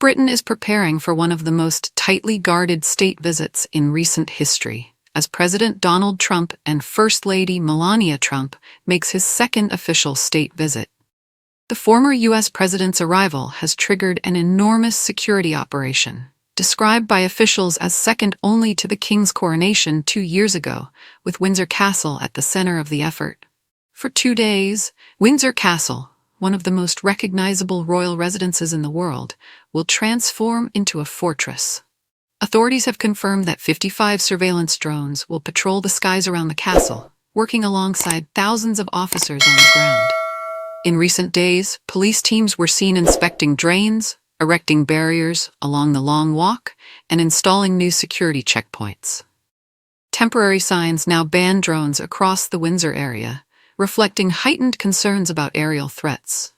Britain is preparing for one of the most tightly guarded state visits in recent history, as President Donald Trump and First Lady Melania Trump makes his second official state visit. The former U.S. president's arrival has triggered an enormous security operation, described by officials as second only to the king's coronation 2 years ago, with Windsor Castle at the center of the effort. For 2 days, Windsor Castle, one of the most recognizable royal residences in the world, will transform into a fortress. Authorities have confirmed that 55 surveillance drones will patrol the skies around the castle, working alongside thousands of officers on the ground. In recent days, police teams were seen inspecting drains, erecting barriers along the Long Walk, and installing new security checkpoints. Temporary signs now ban drones across the Windsor area, reflecting heightened concerns about aerial threats.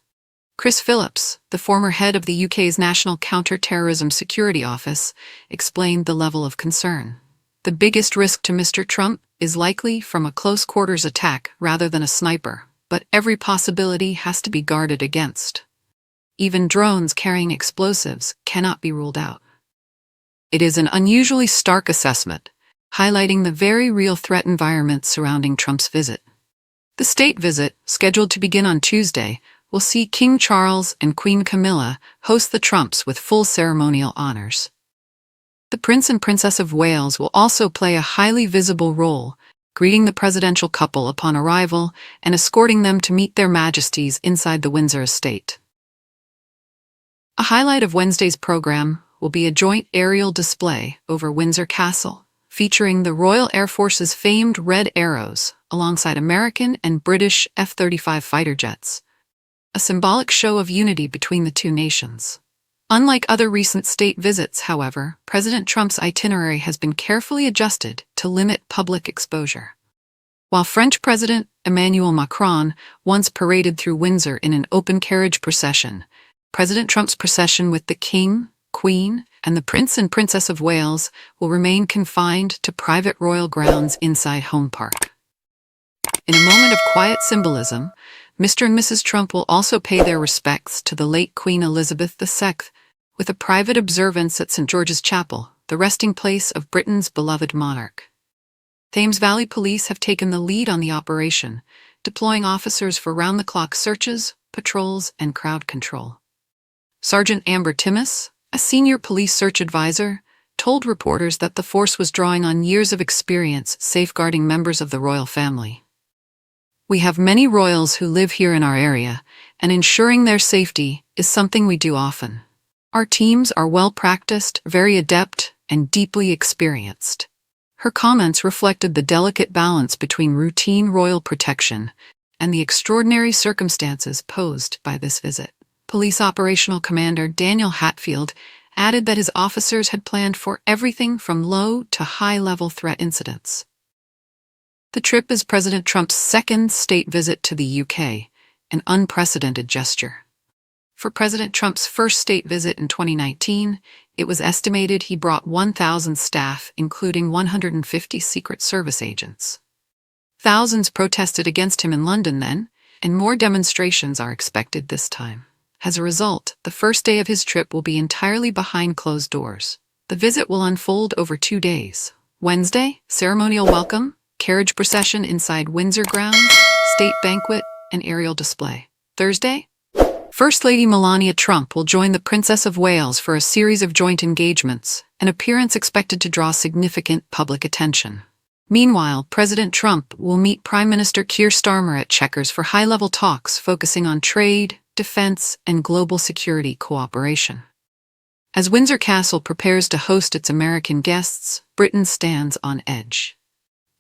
Chris Phillips, the former head of the UK's National Counter-Terrorism Security Office, explained the level of concern. The biggest risk to Mr. Trump is likely from a close-quarters attack rather than a sniper, but every possibility has to be guarded against. Even drones carrying explosives cannot be ruled out. It is an unusually stark assessment, highlighting the very real threat environment surrounding Trump's visit. The state visit, scheduled to begin on Tuesday, will see King Charles and Queen Camilla host the Trumps with full ceremonial honors. The Prince and Princess of Wales will also play a highly visible role, greeting the presidential couple upon arrival and escorting them to meet their majesties inside the Windsor estate. A highlight of Wednesday's program will be a joint aerial display over Windsor Castle, featuring the Royal Air Force's famed Red Arrows alongside American and British F-35 fighter jets, a symbolic show of unity between the two nations. Unlike other recent state visits, however, President Trump's itinerary has been carefully adjusted to limit public exposure. While French President Emmanuel Macron once paraded through Windsor in an open carriage procession, President Trump's procession with the King, Queen, and the Prince and Princess of Wales will remain confined to private royal grounds inside Home Park. In a moment of quiet symbolism, Mr. and Mrs. Trump will also pay their respects to the late Queen Elizabeth II with a private observance at St. George's Chapel, the resting place of Britain's beloved monarch. Thames Valley Police have taken the lead on the operation, deploying officers for round-the-clock searches, patrols, and crowd control. Sergeant Amber Timmis, a senior police search advisor, told reporters that the force was drawing on years of experience safeguarding members of the royal family. "We have many royals who live here in our area, and ensuring their safety is something we do often. Our teams are well-practiced, very adept, and deeply experienced." Her comments reflected the delicate balance between routine royal protection and the extraordinary circumstances posed by this visit. Police Operational Commander Daniel Hatfield added that his officers had planned for everything from low to high-level threat incidents. The trip is President Trump's second state visit to the UK, an unprecedented gesture. For President Trump's first state visit in 2019, it was estimated he brought 1,000 staff, including 150 Secret Service agents. Thousands protested against him in London then, and more demonstrations are expected this time. As a result, the first day of his trip will be entirely behind closed doors. The visit will unfold over 2 days. Wednesday, ceremonial welcome, carriage procession inside Windsor grounds, state banquet, and aerial display. Thursday, First Lady Melania Trump will join the Princess of Wales for a series of joint engagements, an appearance expected to draw significant public attention. Meanwhile, President Trump will meet Prime Minister Keir Starmer at Chequers for high-level talks focusing on trade, defense, and global security cooperation. As Windsor Castle prepares to host its American guests, Britain stands on edge.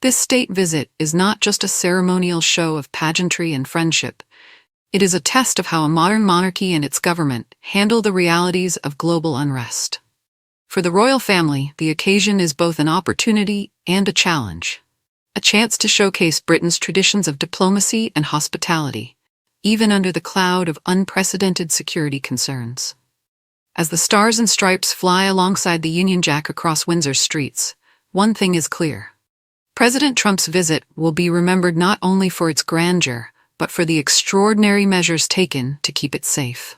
This state visit is not just a ceremonial show of pageantry and friendship. It is a test of how a modern monarchy and its government handle the realities of global unrest. For the royal family, the occasion is both an opportunity and a challenge. A chance to showcase Britain's traditions of diplomacy and hospitality, even under the cloud of unprecedented security concerns. As the stars and stripes fly alongside the Union Jack across Windsor's streets, one thing is clear. President Trump's visit will be remembered not only for its grandeur, but for the extraordinary measures taken to keep it safe.